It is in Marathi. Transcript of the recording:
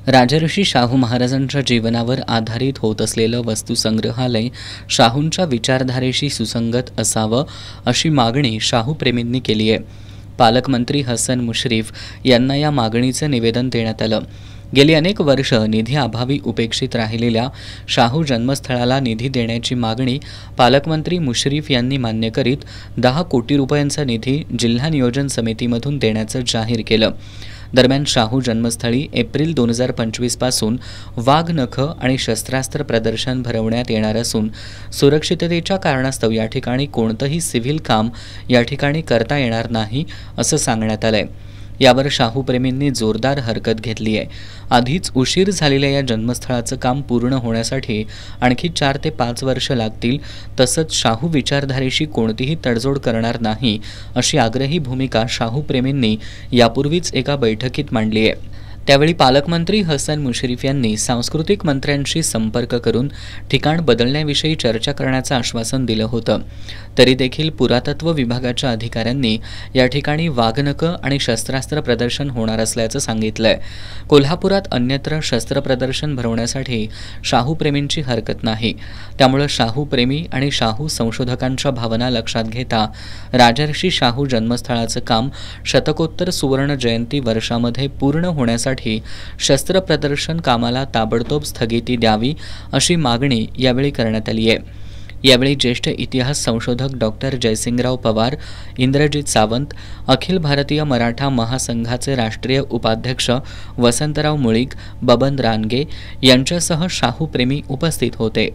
राजर्षी शाहू महाराजांच्या जीवनावर आधारित होत असलेलं वस्तुसंग्रहालय शाहूंच्या विचारधारेशी सुसंगत असावं अशी मागणी शाहू प्रेमींनी केली आहे। पालकमंत्री हसन मुश्रीफ यांना या मागणीचं निवेदन देण्यात आलं। गेली अनेक वर्ष निधी अभावी उपेक्षित राहिलेल्या शाहू जन्मस्थळाला निधी देण्याची मागणी पालकमंत्री मुश्रीफ यांनी मान्य करीत 10 कोटी रुपयांचा निधी जिल्हा नियोजन समितीमधून देण्याचं जाहीर केलं। दरम्यान शाहू जन्मस्थळी एप्रिल 2025 पासून वाघ नखं आणि शस्त्रास्त्र प्रदर्शन भरवण्यात येणार असून सुरक्षिततेच्या कारणास्तव या ठिकाणी कोणतंही सिव्हिल काम या ठिकाणी करता येणार नाही असं सांगण्यात आलंय। यावर शाहू प्रेमींनी जोरदार हरकत घेतली आहे। आधीच उशीर झालेल्या या जन्मस्थळाचं काम पूर्ण होण्यासाठी आणखी 4 ते 5 वर्ष लागतील। तसंच शाहू विचारधारेशी कोणतीही तडजोड करणार नाही अशी आग्रही भूमिका शाहू प्रेमींनी यापूर्वीच एका बैठकीत मांडली आहे। त्यावेळी पालकमंत्री हसन मुश्रीफ यांनी सांस्कृतिक मंत्र्यांशी संपर्क करून ठिकाण बदलण्याविषयी चर्चा करण्याचं आश्वासन दिलं होतं। तरी देखील पुरातत्व विभागाच्या अधिकाऱ्यांनी या ठिकाणी वाघनखं आणि शस्त्रास्त्र प्रदर्शन होणार असल्याचं सांगितलंय। कोल्हापुरात अन्यत्र शस्त्र प्रदर्शन भरवण्यासाठी शाहू प्रेमींची हरकत नाही। त्यामुळे शाहू प्रेमी आणि शाहू संशोधकांच्या भावना लक्षात घेता राजर्षी शाहू जन्मस्थळाचं काम शतकोत्तर सुवर्ण जयंती वर्षामध्ये पूर्ण होण्यासाठी शस्त्र प्रदर्शन कामाला ताबडतोब स्थगिती द्यावी अशी मागणी यावेळी करण्यात आली आहे। यावेळी ज्येष्ठ इतिहास संशोधक डॉक्टर जयसिंगराव पवार, इंद्रजित सावंत, अखिल भारतीय मराठा महासंघाचे राष्ट्रीय उपाध्यक्ष वसंतराव मुळीक, बबन रानगे यांच्यासह शाहू प्रेमी उपस्थित होते।